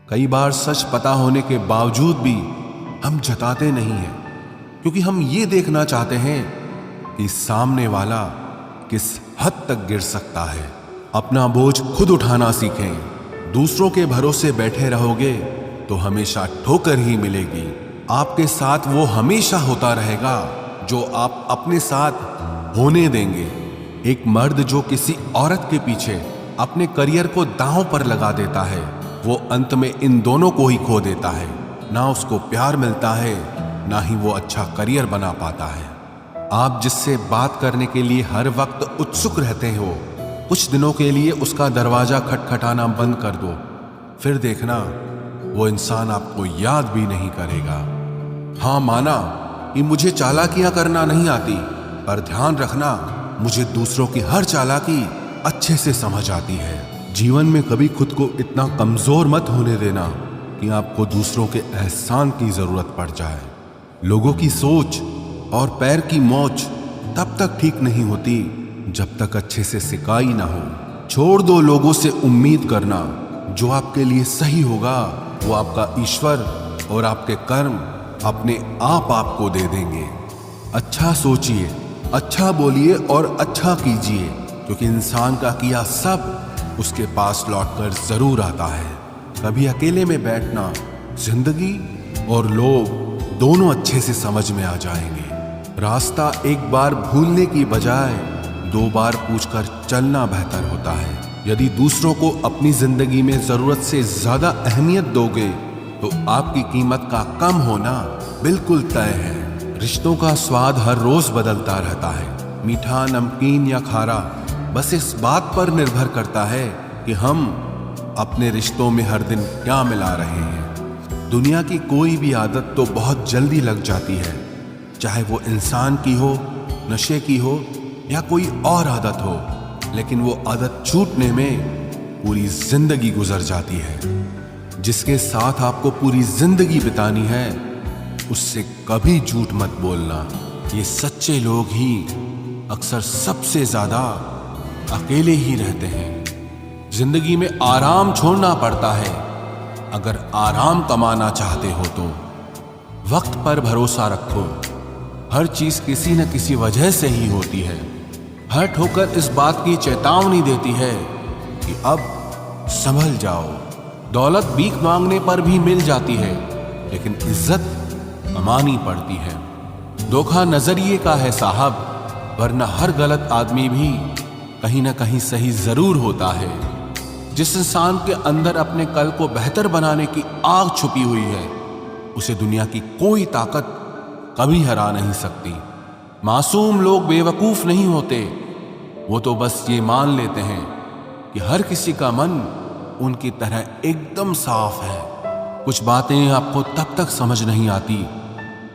कई बार सच पता होने के बावजूद भी हम जताते नहीं हैं, क्योंकि हम ये देखना चाहते हैं कि सामने वाला किस हद तक गिर सकता है। अपना बोझ खुद उठाना सीखें। दूसरों के भरोसे बैठे रहोगे तो हमेशा ठोकर ही मिलेगी। आपके साथ वो हमेशा होता रहेगा जो आप अपने साथ होने देंगे। एक मर्द जो किसी औरत के पीछे अपने करियर को दांव पर लगा देता है, वो अंत में इन दोनों को ही खो देता है। ना उसको प्यार मिलता है, ना ही वो अच्छा करियर बना पाता है। आप जिससे बात करने के लिए हर वक्त उत्सुक रहते हो, कुछ दिनों के लिए उसका दरवाजा खटखटाना बंद कर दो, फिर देखना वो इंसान आपको याद भी नहीं करेगा। हाँ, माना कि मुझे चालाकियां करना नहीं आती, पर ध्यान रखना, मुझे दूसरों की हर चालाकी अच्छे से समझ आती है। जीवन में कभी खुद को इतना कमजोर मत होने देना कि आपको दूसरों के एहसान की जरूरत पड़ जाए। लोगों की सोच और पैर की मोच तब तक ठीक नहीं होती जब तक अच्छे से सिकाई ना हो। छोड़ दो लोगों से उम्मीद करना। जो आपके लिए सही होगा वो आपका ईश्वर और आपके कर्म अपने आप आपको दे देंगे। अच्छा सोचिए, अच्छा बोलिए और अच्छा कीजिए, क्योंकि इंसान का किया सब उसके पास लौटकर जरूर आता है। कभी अकेले में बैठना, जिंदगी और लोग दोनों अच्छे से समझ में आ जाएंगे। रास्ता एक बार भूलने की बजाय 2 बार पूछकर चलना बेहतर होता है। यदि दूसरों को अपनी जिंदगी में जरूरत से ज्यादा अहमियत दोगे तो आपकी कीमत का कम होना बिल्कुल तय है। रिश्तों का स्वाद हर रोज बदलता रहता है, मीठा, नमकीन या खारा, बस इस बात पर निर्भर करता है कि हम अपने रिश्तों में हर दिन क्या मिला रहे हैं। दुनिया की कोई भी आदत तो बहुत जल्दी लग जाती है, चाहे वो इंसान की हो, नशे की हो या कोई और आदत हो, लेकिन वो आदत छूटने में पूरी जिंदगी गुजर जाती है। जिसके साथ आपको पूरी जिंदगी बितानी है, उससे कभी झूठ मत बोलना। ये सच्चे लोग ही अक्सर सबसे ज्यादा अकेले ही रहते हैं। जिंदगी में आराम छोड़ना पड़ता है अगर आराम कमाना चाहते हो तो। वक्त पर भरोसा रखो, हर चीज किसी न किसी वजह से ही होती है। हर ठोकर इस बात की चेतावनी देती है कि अब संभल जाओ। दौलत भीख मांगने पर भी मिल जाती है, लेकिन इज्जत कमानी पड़ती है। धोखा नजरिए का है साहब, वरना हर गलत आदमी भी कहीं ना कहीं सही जरूर होता है। जिस इंसान के अंदर अपने कल को बेहतर बनाने की आग छुपी हुई है, उसे दुनिया की कोई ताकत कभी हरा नहीं सकती। मासूम लोग बेवकूफ नहीं होते, वो तो बस ये मान लेते हैं कि हर किसी का मन उनकी तरह एकदम साफ है। कुछ बातें आपको तब तक समझ नहीं आती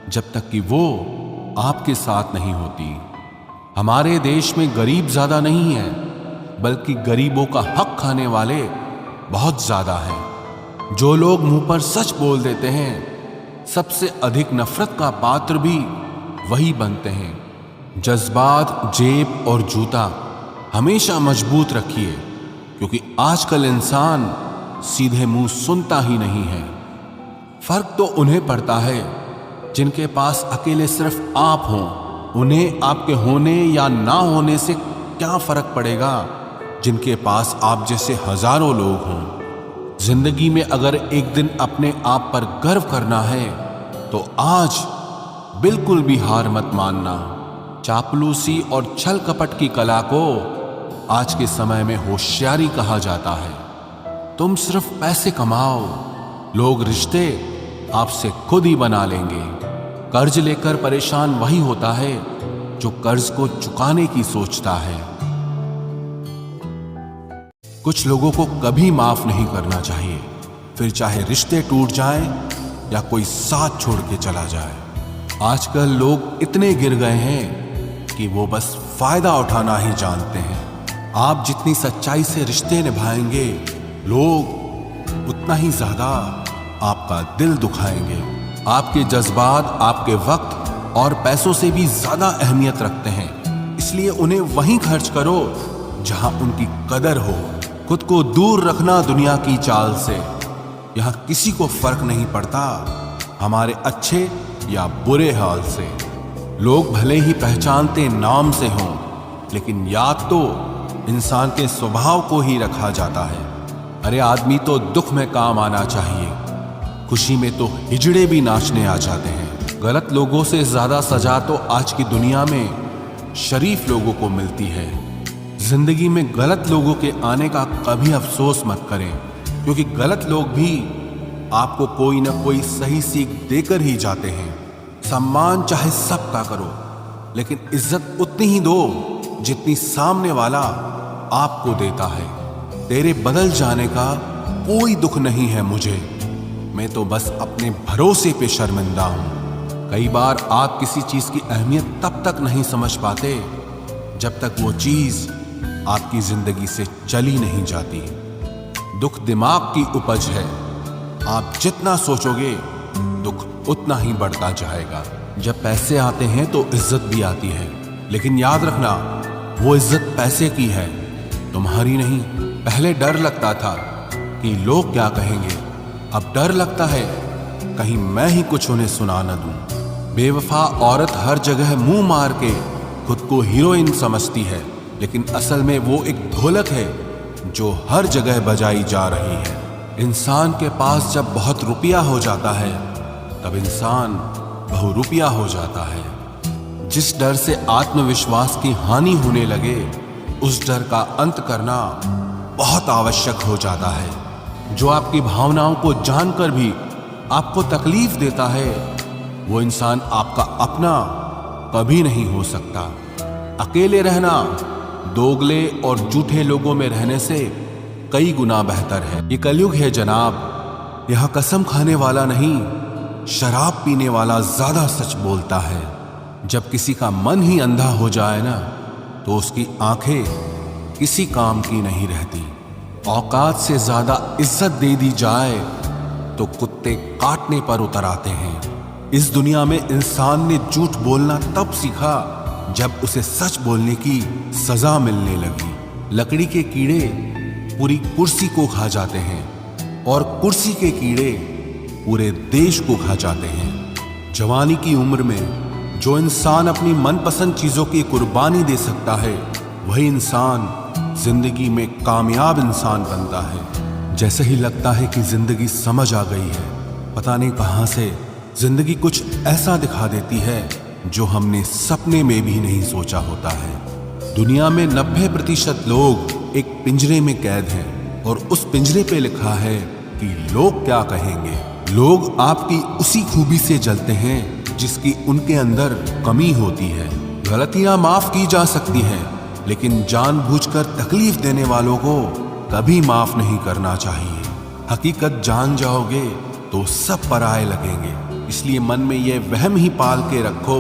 जब तक कि वो आपके साथ नहीं होती। हमारे देश में गरीब ज्यादा नहीं है, बल्कि गरीबों का हक खाने वाले बहुत ज्यादा हैं। जो लोग मुंह पर सच बोल देते हैं, सबसे अधिक नफरत का पात्र भी वही बनते हैं। जज्बात, जेब और जूता हमेशा मजबूत रखिए, क्योंकि आजकल इंसान सीधे मुंह सुनता ही नहीं है। फर्क तो उन्हें पड़ता है जिनके पास अकेले सिर्फ आप हों। उन्हें आपके होने या ना होने से क्या फर्क पड़ेगा जिनके पास आप जैसे हजारों लोग हों। जिंदगी में अगर एक दिन अपने आप पर गर्व करना है तो आज बिल्कुल भी हार मत मानना। चापलूसी और छल कपट की कला को आज के समय में होशियारी कहा जाता है। तुम सिर्फ पैसे कमाओ, लोग रिश्ते आपसे खुद ही बना लेंगे। कर्ज लेकर परेशान वही होता है जो कर्ज को चुकाने की सोचता है। कुछ लोगों को कभी माफ नहीं करना चाहिए, फिर चाहे रिश्ते टूट जाएं या कोई साथ छोड़ के चला जाए। आजकल लोग इतने गिर गए हैं कि वो बस फायदा उठाना ही जानते हैं। आप जितनी सच्चाई से रिश्ते निभाएंगे, लोग उतना ही ज्यादा आपका दिल दुखाएंगे। आपके जज्बात आपके वक्त और पैसों से भी ज्यादा अहमियत रखते हैं, इसलिए उन्हें वहीं खर्च करो जहां उनकी कदर हो। खुद को दूर रखना दुनिया की चाल से, यहाँ किसी को फर्क नहीं पड़ता हमारे अच्छे या बुरे हाल से। लोग भले ही पहचानते नाम से हों, लेकिन याद तो इंसान के स्वभाव को ही रखा जाता है। अरे आदमी तो दुख में काम आना चाहिए, खुशी में तो हिजड़े भी नाचने आ जाते हैं। गलत लोगों से ज्यादा सजा तो आज की दुनिया में शरीफ लोगों को मिलती है। जिंदगी में गलत लोगों के आने का कभी अफसोस मत करें, क्योंकि गलत लोग भी आपको कोई ना कोई सही सीख देकर ही जाते हैं। सम्मान चाहे सबका करो, लेकिन इज्जत उतनी ही दो जितनी सामने वाला आपको देता है। तेरे बदल जाने का कोई दुख नहीं है मुझे, मैं तो बस अपने भरोसे पे शर्मिंदा हूं। कई बार आप किसी चीज की अहमियत तब तक नहीं समझ पाते जब तक वो चीज आपकी जिंदगी से चली नहीं जाती। दुख दिमाग की उपज है, आप जितना सोचोगे दुख उतना ही बढ़ता जाएगा। जब पैसे आते हैं तो इज्जत भी आती है, लेकिन याद रखना वो इज्जत पैसे की है, तुम्हारी नहीं। पहले डर लगता था कि लोग क्या कहेंगे, अब डर लगता है कहीं मैं ही कुछ उन्हें सुना न दूं। बेवफा औरत हर जगह मुंह मार के खुद को हीरोइन समझती है, लेकिन असल में वो एक ढोलक है जो हर जगह बजाई जा रही है। इंसान के पास जब बहुत रुपया हो जाता है तब इंसान बहुरुपया हो जाता है। जिस डर से आत्मविश्वास की हानि होने लगे, उस डर का अंत करना बहुत आवश्यक हो जाता है। जो आपकी भावनाओं को जानकर भी आपको तकलीफ देता है, वो इंसान आपका अपना कभी नहीं हो सकता। अकेले रहना दोगले और झूठे लोगों में रहने से कई गुना बेहतर है। ये कलयुग है जनाब, यहां कसम खाने वाला नहीं, शराब पीने वाला ज्यादा सच बोलता है। जब किसी का मन ही अंधा हो जाए ना, तो उसकी आंखें किसी काम की नहीं रहती। औकात से ज्यादा इज्जत दे दी जाए तो कुत्ते काटने पर उतर आते हैं। इस दुनिया में इंसान ने झूठ बोलना तब सीखा जब उसे सच बोलने की सजा मिलने लगी। लकड़ी के कीड़े पूरी कुर्सी को खा जाते हैं और कुर्सी के कीड़े पूरे देश को खा जाते हैं। जवानी की उम्र में जो इंसान अपनी मनपसंद चीजों की कुर्बानी दे सकता है, वही इंसान जिंदगी में कामयाब इंसान बनता है। जैसे ही लगता है कि जिंदगी समझ आ गई है, पता नहीं कहां से जिंदगी कुछ ऐसा दिखा देती है जो हमने सपने में भी नहीं सोचा होता है। दुनिया में 90% लोग एक पिंजरे में कैद हैं और उस पिंजरे पे लिखा है कि लोग क्या कहेंगे। लोग आपकी उसी खूबी से जलते हैं जिसकी उनके अंदर कमी होती है। गलतियां माफ की जा सकती हैं, लेकिन जानबूझकर तकलीफ देने वालों को कभी माफ नहीं करना चाहिए। हकीकत जान जाओगे तो सब पराये लगेंगे, इसलिए मन में यह वहम ही पाल के रखो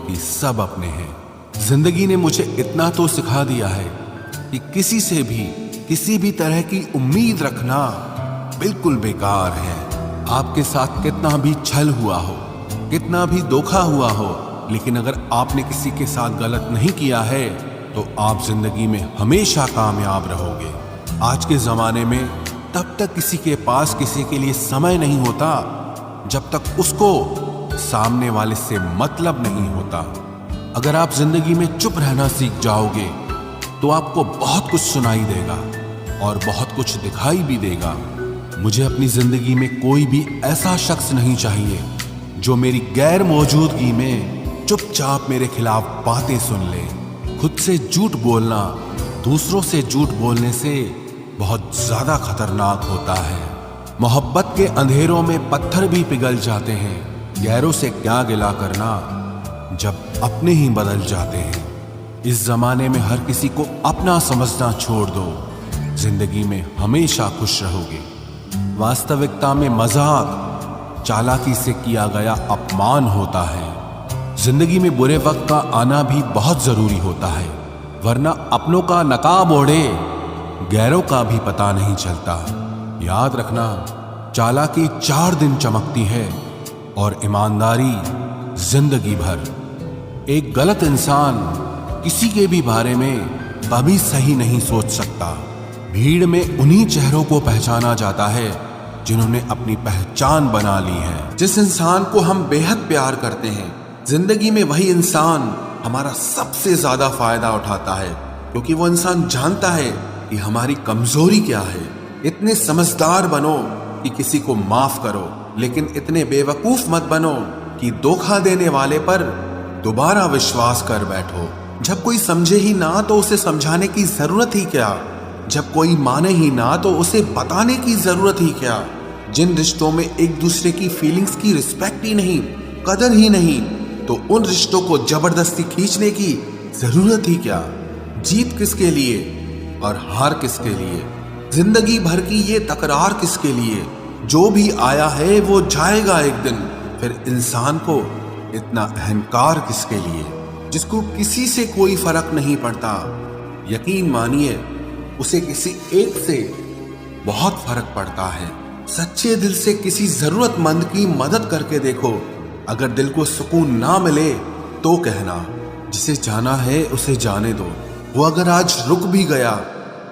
कि सब अपने हैं। जिंदगी ने मुझे इतना तो सिखा दिया है कि किसी से भी किसी भी तरह की उम्मीद रखना बिल्कुल बेकार है। आपके साथ कितना भी छल हुआ हो, कितना भी धोखा हुआ हो, लेकिन अगर आपने किसी के साथ गलत नहीं किया है तो आप जिंदगी में हमेशा कामयाब रहोगे। आज के जमाने में तब तक किसी के पास किसी के लिए समय नहीं होता जब तक उसको सामने वाले से मतलब नहीं होता। अगर आप जिंदगी में चुप रहना सीख जाओगे तो आपको बहुत कुछ सुनाई देगा और बहुत कुछ दिखाई भी देगा। मुझे अपनी जिंदगी में कोई भी ऐसा शख्स नहीं चाहिए जो मेरी गैर मौजूदगी में चुपचाप मेरे खिलाफ बातें सुन ले। खुद से झूठ बोलना दूसरों से झूठ बोलने से बहुत ज्यादा खतरनाक होता है। मोहब्बत के अंधेरों में पत्थर भी पिघल जाते हैं। गैरों से क्या गिला करना जब अपने ही बदल जाते हैं। इस जमाने में हर किसी को अपना समझना छोड़ दो, जिंदगी में हमेशा खुश रहोगे। वास्तविकता में मजाक चालाकी से किया गया अपमान होता है। जिंदगी में बुरे वक्त का आना भी बहुत जरूरी होता है, वरना अपनों का नकाब ओढ़े गैरों का भी पता नहीं चलता। याद रखना, चालाकी 4 दिन चमकती है और ईमानदारी जिंदगी भर। एक गलत इंसान किसी के भी बारे में कभी सही नहीं सोच सकता। भीड़ में उन्हीं चेहरों को पहचाना जाता है जिन्होंने अपनी पहचान बना ली है। जिस इंसान को हम बेहद प्यार करते हैं, जिंदगी में वही इंसान हमारा सबसे ज्यादा फायदा उठाता है, क्योंकि वो इंसान जानता है कि हमारी कमजोरी क्या है। इतने समझदार बनो कि किसी को माफ करो, लेकिन इतने बेवकूफ मत बनो कि धोखा देने वाले पर दोबारा विश्वास कर बैठो। जब कोई समझे ही ना तो उसे समझाने की जरूरत ही क्या, जब कोई माने ही ना तो उसे बताने की जरूरत ही क्या। जिन रिश्तों में एक दूसरे की फीलिंग्स की रिस्पेक्ट ही नहीं, कदर ही नहीं, तो उन रिश्तों को जबरदस्ती खींचने की जरूरत ही क्या। जीत किसके लिए और हार किसके लिए, जिंदगी भर की ये तकरार किसके लिए। जो भी आया है वो जाएगा एक दिन, फिर इंसान को इतना अहंकार किसके लिए, जिसको किसी से कोई फर्क नहीं पड़ता। यकीन मानिए उसे किसी एक से बहुत फर्क पड़ता है। सच्चे दिल से किसी जरूरतमंद की मदद करके देखो। अगर दिल को सुकून ना मिले तो कहना, जिसे जाना है उसे जाने दो। वो अगर आज रुक भी गया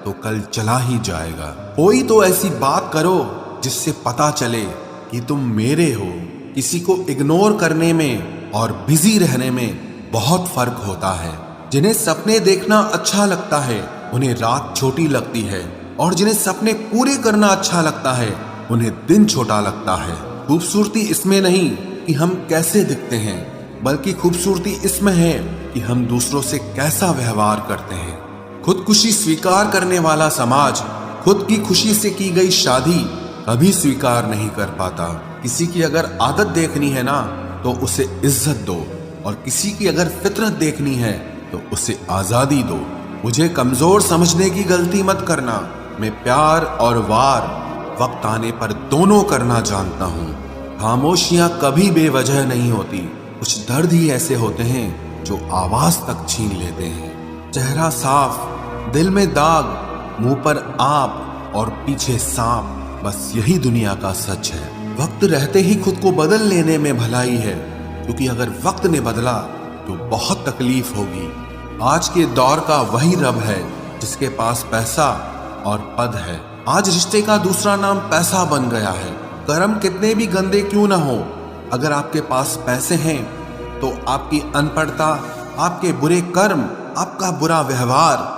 तो कल चला ही जाएगा। कोई तो ऐसी बात करो जिससे पता चले कि तुम मेरे हो। किसी को इग्नोर करने में और बिजी रहने में बहुत फर्क होता है। जिन्हें सपने देखना अच्छा लगता है उन्हें रात छोटी लगती है, और जिन्हें सपने पूरे करना अच्छा लगता है उन्हें दिन छोटा लगता है। खूबसूरती इसमें नहीं कि हम कैसे दिखते हैं, बल्कि खूबसूरती इसमें है कि हम दूसरों से कैसा व्यवहार करते हैं। खुदकुशी स्वीकार करने वाला समाज खुद की खुशी से की गई शादी कभी स्वीकार नहीं कर पाता। किसी की अगर आदत देखनी है ना तो उसे इज्जत दो, और किसी की अगर फितरत देखनी है तो उसे आजादी दो। मुझे कमजोर समझने की गलती मत करना। मैं प्यार और वार वक्त आने पर दोनों करना जानता हूँ। खामोशियां कभी बेवजह नहीं होती। कुछ दर्द ही ऐसे होते हैं जो आवाज तक छीन लेते हैं। चेहरा साफ, दिल में दाग, मुंह पर आप और पीछे सांप, बस यही दुनिया का सच है। वक्त रहते ही खुद को बदल लेने में भलाई है, क्योंकि अगर वक्त ने बदला तो बहुत तकलीफ होगी। आज के दौर का वही रब है जिसके पास पैसा और पद है। आज रिश्ते का दूसरा नाम पैसा बन गया है। कर्म कितने भी गंदे क्यों ना हो, अगर आपके पास पैसे हैं तो आपकी अनपढ़ता, आपके बुरे कर्म, आपका बुरा व्यवहार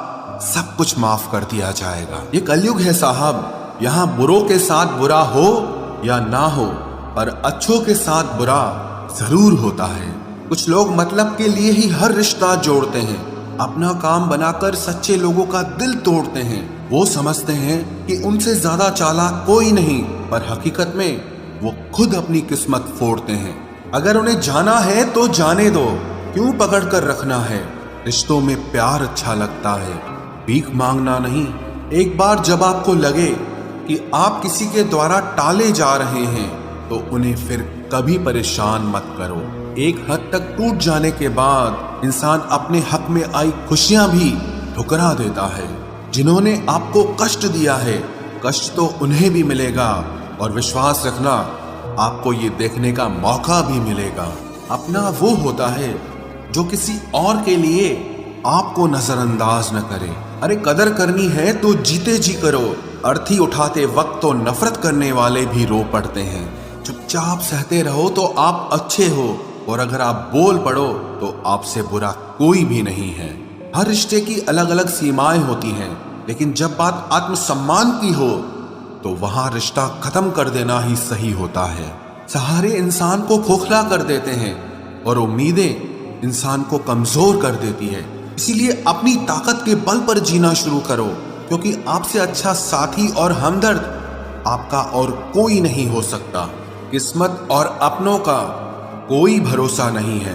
सब कुछ माफ कर दिया जाएगा। ये कलयुग है साहब, यहाँ बुरों के साथ बुरा हो या ना हो, पर अच्छों के साथ बुरा जरूर होता है। कुछ लोग मतलब के लिए ही हर रिश्ता जोड़ते हैं, अपना काम बनाकर सच्चे लोगों का दिल तोड़ते हैं। वो समझते हैं कि उनसे ज्यादा चालाक कोई नहीं, पर हकीकत में वो खुद अपनी किस्मत फोड़ते हैं। अगर उन्हें जाना है तो जाने दो, क्यों पकड़ कर रखना है। रिश्तों में प्यार अच्छा लगता है, भीख मांगना नहीं। एक बार जब आपको लगे कि आप किसी के द्वारा टाले जा रहे हैं तो उन्हें फिर कभी परेशान मत करो। एक हद तक टूट जाने के बाद इंसान अपने हक में आई खुशियां भी ठुकरा देता है। जिन्होंने आपको कष्ट दिया है, कष्ट तो उन्हें भी मिलेगा, और विश्वास रखना आपको ये देखने का मौका भी मिलेगा। अपना वो होता है जो किसी और के लिए आपको नजरअंदाज न करे। अरे कदर करनी है तो जीते जी करो। अर्थी उठाते वक्त तो नफरत करने वाले भी रो पड़ते हैं। चुपचाप सहते रहो तो आप अच्छे हो, और अगर आप बोल पड़ो तो आपसे बुरा कोई भी नहीं है। हर रिश्ते की अलग अलग सीमाएं होती हैं, लेकिन जब बात आत्मसम्मान की हो तो वहां रिश्ता खत्म कर देना ही सही होता है। सहारे इंसान को खोखला कर देते हैं और उम्मीदें इंसान को कमजोर कर देती है। इसीलिए अपनी ताकत के बल पर जीना शुरू करो, क्योंकि आपसे अच्छा साथी और हमदर्द आपका और कोई नहीं हो सकता। किस्मत और अपनों का कोई भरोसा नहीं है,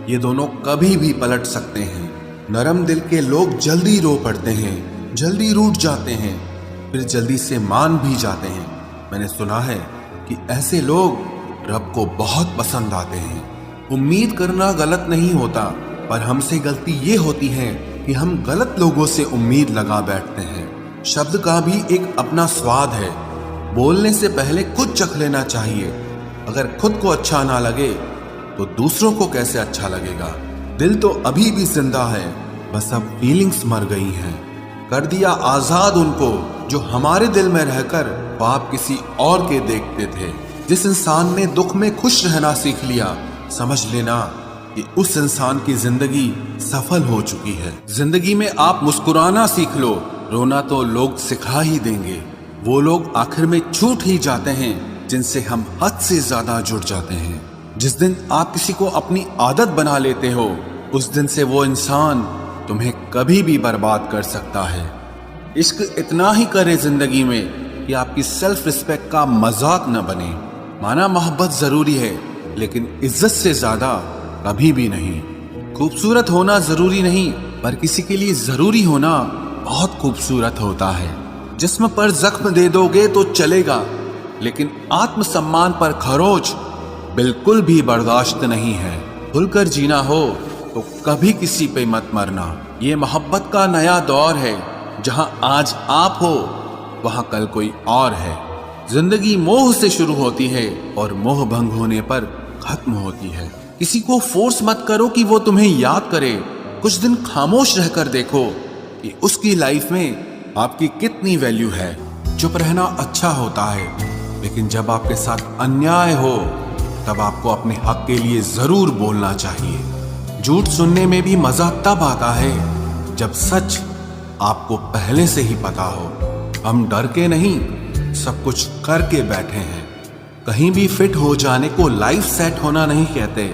ये दोनों कभी भी पलट सकते हैं। नरम दिल के लोग जल्दी रो पड़ते हैं, जल्दी रूठ जाते हैं, फिर जल्दी से मान भी जाते हैं। मैंने सुना है कि ऐसे लोग रब को बहुत पसंद आते हैं। उम्मीद करना गलत नहीं होता, पर हमसे गलती ये होती है कि हम गलत लोगों से उम्मीद लगा बैठते हैं। शब्द का भी एक अपना स्वाद है, बोलने से पहले खुद चख लेना चाहिए। अगर खुद को अच्छा ना लगे तो दूसरों को कैसे अच्छा लगेगा। दिल तो अभी भी जिंदा है, बस अब फीलिंग्स मर गई हैं। कर दिया आजाद उनको जो हमारे दिल में रहकर ख्वाब किसी और के देखते थे। जिस इंसान ने दुख में खुश रहना सीख लिया, समझ लेना कि उस इंसान की जिंदगी सफल हो चुकी है। जिंदगी में आप मुस्कुराना सीख लो, रोना तो लोग सिखा ही देंगे। वो लोग आखिर में छूट ही जाते हैं जिनसे हम हद से ज्यादा जुड़ जाते हैं। जिस दिन आप किसी को अपनी आदत बना लेते हो, उस दिन से वो इंसान तुम्हें कभी भी बर्बाद कर सकता है। इश्क इतना ही करे जिंदगी में कि आपकी सेल्फ रिस्पेक्ट का मजाक न बने। माना मोहब्बत जरूरी है, लेकिन इज्जत से ज्यादा कभी भी नहीं। खूबसूरत होना जरूरी नहीं, पर किसी के लिए जरूरी होना बहुत खूबसूरत होता है। जिस्म पर जख्म दे दोगे तो चलेगा, लेकिन आत्मसम्मान पर खरोच बिल्कुल भी बर्दाश्त नहीं है। खुलकर जीना हो तो कभी किसी पे मत मरना। ये मोहब्बत का नया दौर है, जहां आज आप हो वहां कल कोई और है। जिंदगी मोह से शुरू होती है और मोह भंग होने पर खत्म होती है। किसी को फोर्स मत करो कि वो तुम्हें याद करे। कुछ दिन खामोश रहकर देखो कि उसकी लाइफ में आपकी कितनी वैल्यू है। चुप रहना अच्छा होता है, लेकिन जब आपके साथ अन्याय हो तब आपको अपने हक के लिए जरूर बोलना चाहिए। झूठ सुनने में भी मजा तब आता है जब सच आपको पहले से ही पता हो। हम डर के नहीं, सब कुछ करके बैठे हैं। कहीं भी फिट हो जाने को लाइफ सेट होना नहीं कहते।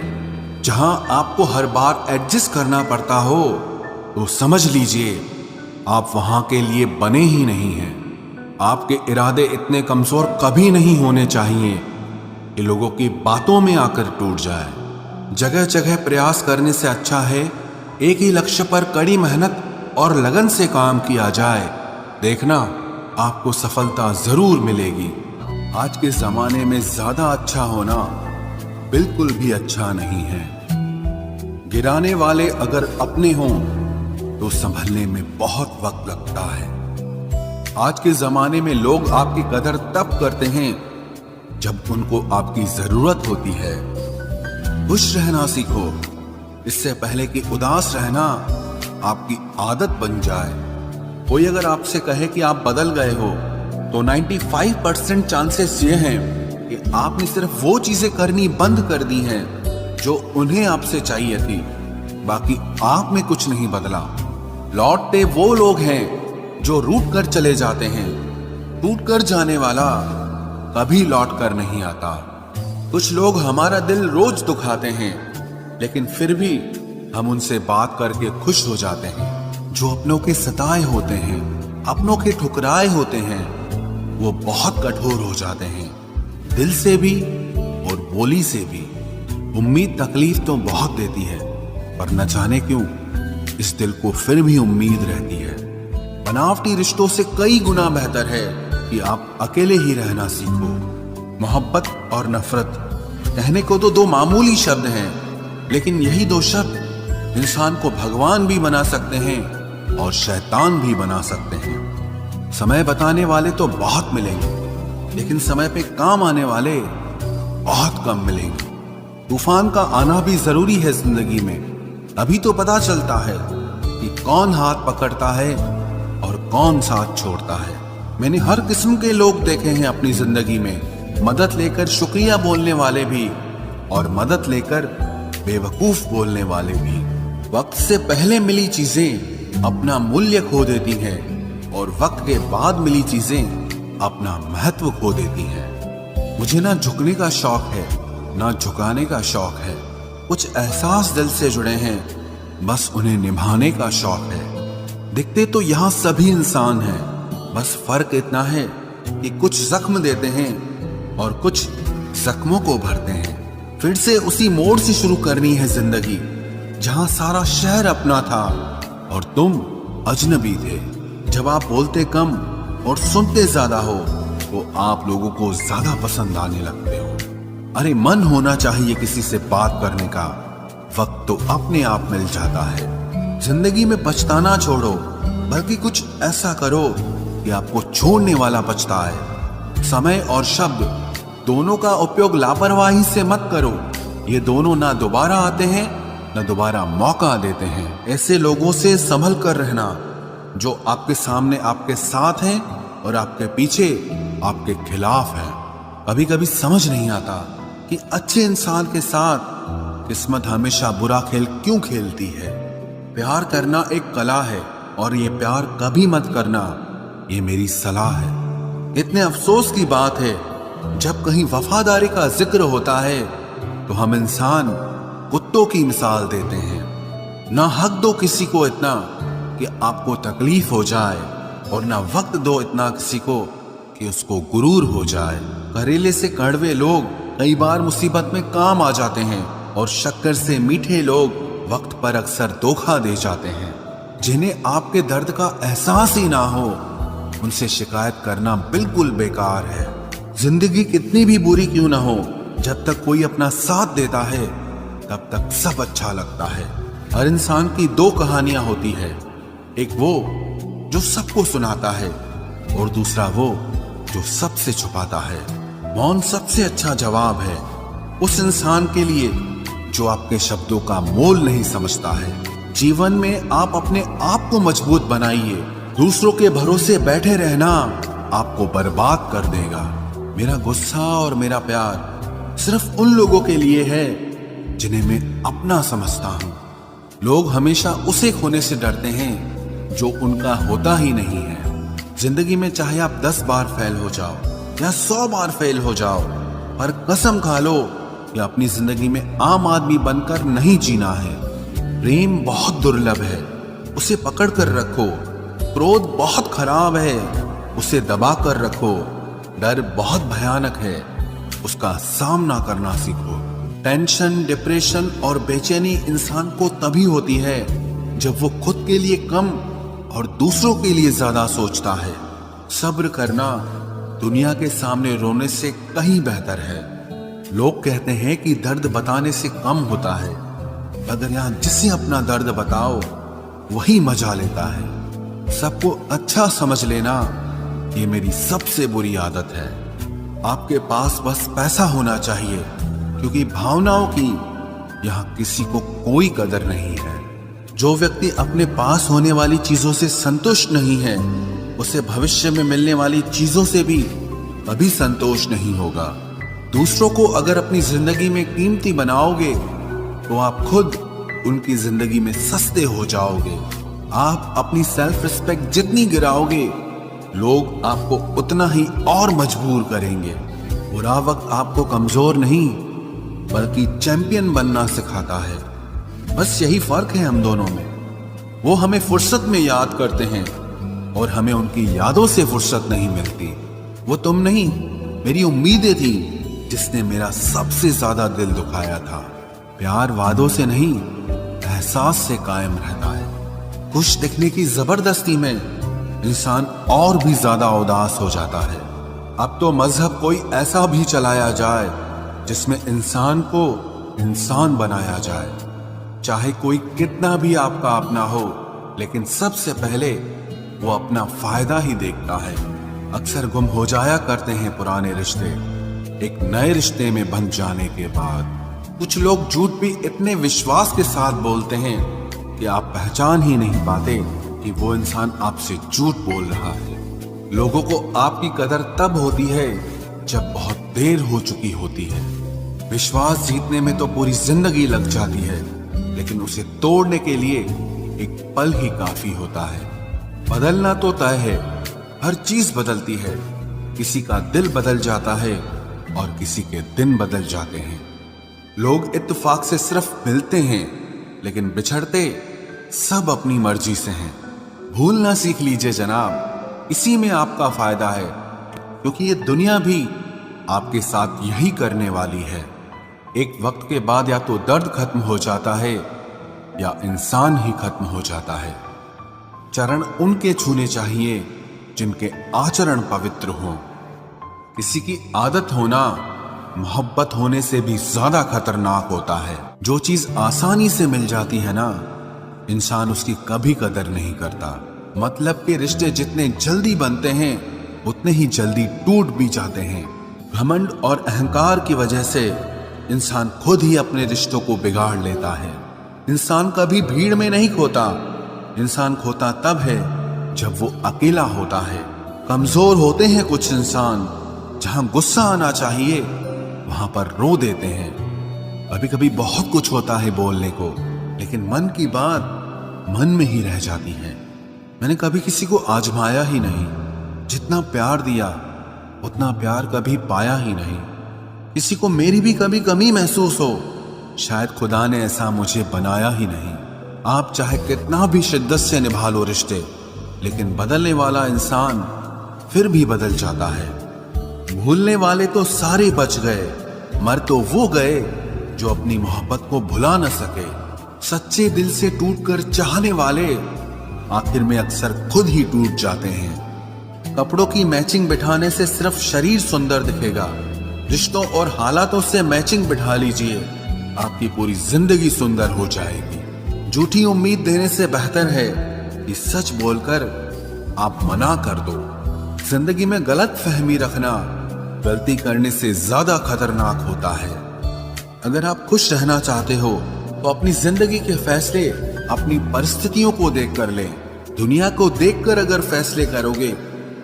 जहां आपको हर बार एडजस्ट करना पड़ता हो तो समझ लीजिए आप वहां के लिए बने ही नहीं हैं। आपके इरादे इतने कमजोर कभी नहीं होने चाहिए कि लोगों की बातों में आकर टूट जाए। जगह जगह प्रयास करने से अच्छा है एक ही लक्ष्य पर कड़ी मेहनत और लगन से काम किया जाए। देखना आपको सफलता जरूर मिलेगी। आज के जमाने में ज्यादा अच्छा होना बिल्कुल भी अच्छा नहीं है। गिराने वाले अगर अपने हों तो संभलने में बहुत वक्त लगता है। आज के जमाने में लोग आपकी कदर तब करते हैं जब उनको आपकी जरूरत होती है। खुश रहना सीखो, इससे पहले कि उदास रहना आपकी आदत बन जाए। कोई अगर आपसे कहे कि आप बदल गए हो तो 95% चांसेस ये हैं कि आपने सिर्फ वो चीजें करनी बंद कर दी हैं जो उन्हें आपसे चाहिए थी। बाकी आप में कुछ नहीं बदला। लौटते वो लोग हैं जो रूठ कर चले जाते हैं। टूट कर जाने वाला कभी लौट कर नहीं आता। कुछ लोग हमारा दिल रोज दुखाते हैं, लेकिन फिर भी हम उनसे बात करके खुश हो जाते हैं। जो अपनों के सताए होते हैं, अपनों के ठुकराए होते हैं, वो बहुत कठोर हो जाते हैं, दिल से भी और बोली से भी। उम्मीद तकलीफ तो बहुत देती है, पर न जाने क्यों इस दिल को फिर भी उम्मीद रहती है। बनावटी रिश्तों से कई गुना बेहतर है कि आप अकेले ही रहना सीखो। मोहब्बत और नफरत कहने को तो दो मामूली शब्द हैं, लेकिन यही दो शब्द इंसान को भगवान भी बना सकते हैं और शैतान भी बना सकते हैं। समय बताने वाले तो बहुत मिलेंगे, लेकिन समय पे काम आने वाले बहुत कम मिलेंगे। तूफान का आना भी जरूरी है जिंदगी में, अभी तो पता चलता है कि कौन हाथ पकड़ता है और कौन साथ छोड़ता है। मैंने हर किस्म के लोग देखे हैं अपनी जिंदगी में, मदद लेकर शुक्रिया बोलने वाले भी और मदद लेकर बेवकूफ बोलने वाले भी। वक्त से पहले मिली चीजें अपना मूल्य खो देती हैं और वक्त के बाद मिली चीजें अपना महत्व खो देती हैं। मुझे ना झुकने का शौक है ना झुकाने का शौक है। कुछ एहसास दिल से जुड़े हैं, बस उन्हें निभाने का शौक है। दिखते तो यहाँ सभी इंसान हैं, बस फर्क इतना है कि कुछ जख्म देते हैं और कुछ जख्मों को भरते हैं। फिर से उसी मोड़ से शुरू करनी है जिंदगी, जहां सारा शहर अपना था और तुम अजनबी थे। जब आप बोलते कम और सुनते ज्यादा हो तो आप लोगों को ज्यादा पसंद आने लगते हो। अरे मन होना चाहिए किसी से बात करने का, वक्त तो अपने आप मिल जाता है। जिंदगी में पछताना छोड़ो, बल्कि कुछ ऐसा करो कि आपको छोड़ने वाला पछताए। समय और शब्द दोनों का उपयोग लापरवाही से मत करो। ये दोनों ना दोबारा आते हैं ना दोबारा मौका देते हैं। ऐसे लोगों से संभल कर रहना जो आपके सामने आपके साथ हैं और आपके पीछे आपके खिलाफ है। कभी कभी समझ नहीं आता कि अच्छे इंसान के साथ किस्मत हमेशा बुरा खेल क्यों खेलती है। प्यार करना एक कला है और ये प्यार कभी मत करना, ये मेरी सलाह है। इतने अफसोस की बात है, जब कहीं वफादारी का जिक्र होता है तो हम इंसान कुत्तों की मिसाल देते हैं। ना हक दो किसी को इतना कि आपको तकलीफ हो जाए, और ना वक्त दो इतना किसी को कि उसको गुरूर हो जाए। करेले से कड़वे लोग कई बार मुसीबत में काम आ जाते हैं, और शक्कर से मीठे लोग वक्त पर अक्सर धोखा दे जाते हैं। जिन्हें आपके दर्द का एहसास ही ना हो, उनसे शिकायत करना बिल्कुल बेकार है। जिंदगी कितनी भी बुरी क्यों ना हो, जब तक कोई अपना साथ देता है तब तक सब अच्छा लगता है। हर इंसान की दो कहानियां होती है, एक वो जो सबको सुनाता है और दूसरा वो जो सबसे छुपाता है। मौन सबसे अच्छा जवाब है उस इंसान के लिए जो आपके शब्दों का मोल नहीं समझता है। जीवन में आप अपने आप को मजबूत बनाइए। दूसरों के भरोसे बैठे रहना आपको बर्बाद कर देगा। मेरा गुस्सा और मेरा प्यार सिर्फ उन लोगों के लिए है जिन्हें मैं अपना समझता हूं। लोग हमेशा उसे खोने से डरते हैं जो उनका होता ही नहीं है। जिंदगी में चाहे आप 10 बार फेल हो जाओ या 100 बार फेल हो जाओ, पर कसम खा लो कि अपनी जिंदगी में आम आदमी बनकर नहीं जीना है। प्रेम बहुत दुर्लभ है, उसे पकड़ कर रखो। क्रोध बहुत खराब है, उसे दबा कर रखो। डर बहुत भयानक है, उसका सामना करना सीखो। टेंशन, डिप्रेशन और बेचैनी इंसान को तभी होती है जब वो खुद के लिए कम और दूसरों के लिए ज्यादा सोचता है। सब्र करना दुनिया के सामने रोने से कहीं बेहतर है। लोग कहते हैं कि दर्द बताने से कम होता है, अगर यहां जिसे अपना दर्द बताओ वही मजा लेता है। सबको अच्छा समझ लेना ये मेरी सबसे बुरी आदत है। आपके पास बस पैसा होना चाहिए, क्योंकि भावनाओं की यहाँ किसी को कोई कदर नहीं है। जो व्यक्ति अपने पास होने वाली चीजों से संतुष्ट नहीं है, उसे भविष्य में मिलने वाली चीजों से भी कभी संतोष नहीं होगा। दूसरों को अगर अपनी जिंदगी में कीमती बनाओगे तो आप खुद उनकी जिंदगी में सस्ते हो जाओगे। आप अपनी सेल्फ रिस्पेक्ट जितनी गिराओगे, लोग आपको उतना ही और मजबूर करेंगे। बुरा वक्त आपको कमजोर नहीं बल्कि चैंपियन बनना सिखाता है। बस यही फर्क है हम दोनों में। वो हमें फुर्सत में याद करते हैं और हमें उनकी यादों से फुर्सत नहीं मिलती। वो तुम नहीं, मेरी उम्मीदें थी जिसने मेरा सबसे ज्यादा दिल दुखाया था। प्यार वादों से नहीं, एहसास से कायम रहता है। खुश दिखने की जबरदस्ती में इंसान और भी ज्यादा उदास हो जाता है। अब तो मजहब कोई ऐसा भी चलाया जाए जिसमें इंसान को इंसान बनाया जाए। चाहे कोई कितना भी आपका अपना हो, लेकिन सबसे पहले वो अपना फायदा ही देखता है। अक्सर गुम हो जाया करते हैं पुराने रिश्ते एक नए रिश्ते में बंध जाने के बाद। कुछ लोग झूठ भी इतने विश्वास के साथ बोलते हैं कि आप पहचान ही नहीं पाते कि वो इंसान आपसे झूठ बोल रहा है। लोगों को आपकी कदर तब होती है जब बहुत देर हो चुकी होती है। विश्वास जीतने में तो पूरी जिंदगी लग जाती है, लेकिन उसे तोड़ने के लिए एक पल ही काफी होता है। बदलना तो तय है, हर चीज बदलती है। किसी का दिल बदल जाता है और किसी के दिन बदल जाते हैं। लोग इत्तेफाक से सिर्फ मिलते हैं, लेकिन बिछड़ते सब अपनी मर्जी से हैं। भूलना सीख लीजिए जनाब, इसी में आपका फायदा है, क्योंकि ये दुनिया भी आपके साथ यही करने वाली है। एक वक्त के बाद या तो दर्द खत्म हो जाता है या इंसान ही खत्म हो जाता है। चरण उनके छूने चाहिए जिनके आचरण पवित्र हों। किसी की आदत होना मोहब्बत होने से भी ज्यादा खतरनाक होता है। जो चीज आसानी से मिल जाती है ना, इंसान उसकी कभी कदर नहीं करता। मतलब के रिश्ते जितने जल्दी बनते हैं उतने ही जल्दी टूट भी जाते हैं। घमंड और अहंकार की वजह से इंसान खुद ही अपने रिश्तों को बिगाड़ लेता है। इंसान कभी भीड़ में नहीं खोता, इंसान खोता तब है जब वो अकेला होता है। कमजोर होते हैं कुछ इंसान, जहां गुस्सा आना चाहिए वहां पर रो देते हैं। कभी कभी बहुत कुछ होता है बोलने को, लेकिन मन की बात मन में ही रह जाती है। मैंने कभी किसी को आजमाया ही नहीं, जितना प्यार दिया उतना प्यार कभी पाया ही नहीं। किसी को मेरी भी कभी कमी महसूस हो, शायद खुदा ने ऐसा मुझे बनाया ही नहीं। आप चाहे कितना भी शिद्दत से निभा लो रिश्ते, लेकिन बदलने वाला इंसान फिर भी बदल जाता है। भूलने वाले तो सारे बच गए, मर तो वो गए जो अपनी मोहब्बत को भुला न सके। सच्चे दिल से टूटकर चाहने वाले आखिर में अक्सर खुद ही टूट जाते हैं। कपड़ों की मैचिंग बिठाने से सिर्फ शरीर सुंदर दिखेगा, रिश्तों और हालातों से मैचिंग बिठा लीजिए, आपकी पूरी जिंदगी सुंदर हो जाएगी। झूठी उम्मीद देने से बेहतर है कि सच बोलकर आप मना कर दो। जिंदगी में गलत फहमी रखना गलती करने से ज्यादा खतरनाक होता है। अगर आप खुश रहना चाहते हो तो अपनी जिंदगी के फैसले अपनी परिस्थितियों को देखकर लें। दुनिया को देखकर अगर फैसले करोगे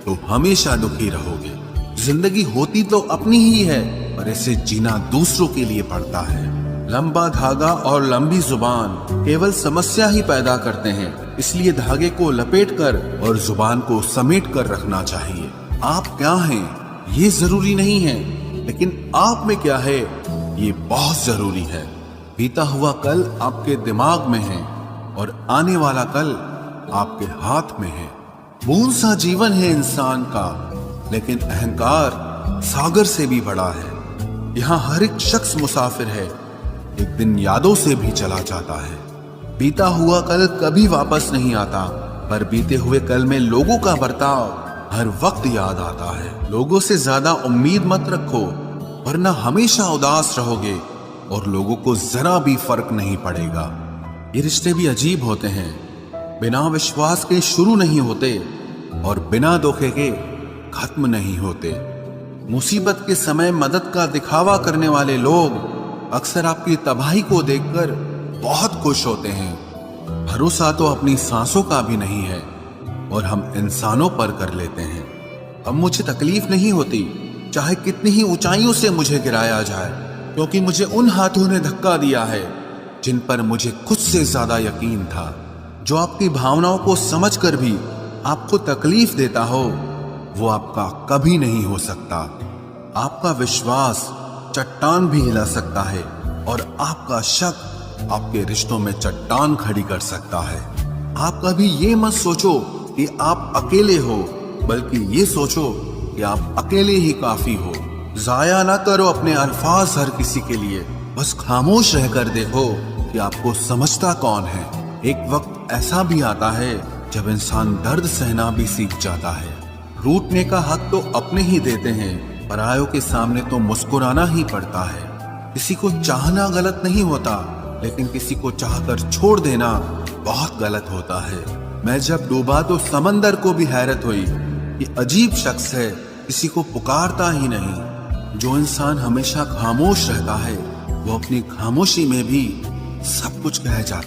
तो हमेशा दुखी रहोगे। जिंदगी होती तो अपनी ही है, पर इसे जीना दूसरों के लिए पड़ता है। लंबा धागा और लंबी जुबान केवल समस्या ही पैदा करते हैं, इसलिए धागे को लपेटकर और जुबान को समेट कर रखना चाहिए। आप क्या हैं ये जरूरी नहीं है, लेकिन आप में क्या है ये बहुत जरूरी है। बीता हुआ कल आपके दिमाग में है और आने वाला कल आपके हाथ में है। बूंद सा जीवन है इंसान का, लेकिन अहंकार सागर से भी बड़ा है। यहाँ हर एक शख्स मुसाफिर है, एक दिन यादों से भी चला जाता है। बीता हुआ कल कभी वापस नहीं आता, पर बीते हुए कल में लोगों का बर्ताव हर वक्त याद आता है। लोगों से ज्यादा उम्मीद मत रखो, वरना हमेशा उदास रहोगे और लोगों को जरा भी फर्क नहीं पड़ेगा। ये रिश्ते भी अजीब होते हैं, बिना विश्वास के शुरू नहीं होते और बिना धोखे के खत्म नहीं होते। मुसीबत के समय मदद का दिखावा करने वाले लोग अक्सर आपकी तबाही को देखकर बहुत खुश होते हैं। भरोसा तो अपनी सांसों का भी नहीं है और हम इंसानों पर कर लेते हैं। अब मुझे तकलीफ नहीं होती चाहे कितनी ही ऊंचाइयों से मुझे गिराया जाए, क्योंकि मुझे उन हाथों ने धक्का दिया है जिन पर मुझे खुद से ज्यादा यकीन था। जो आपकी भावनाओं को समझकर भी आपको तकलीफ देता हो, वो आपका कभी नहीं हो सकता। आपका विश्वास चट्टान भी हिला सकता है और आपका शक आपके रिश्तों में चट्टान खड़ी कर सकता है। आप कभी ये मत सोचो कि आप अकेले हो, बल्कि ये सोचो कि आप अकेले ही काफी हो। जाया ना करो अपने अल्फाज हर किसी के लिए, बस खामोश रहकर देखो कि आपको समझता कौन है। एक वक्त ऐसा भी आता है जब इंसान दर्द सहना भी सीख जाता है। रूठने का हक तो अपने ही देते हैं, परायों के सामने तो मुस्कुराना ही पड़ता है। किसी को चाहना गलत नहीं होता, लेकिन किसी को चाहकर छोड़ देना बहुत गलत होता है। मैं जब डूबा तो समंदर को भी हैरत हुई, ये अजीब शख्स है, किसी को पुकारता ही नहीं। जो इंसान हमेशा खामोश रहता है, वो अपनी खामोशी में भी सब कुछ कह जाता है।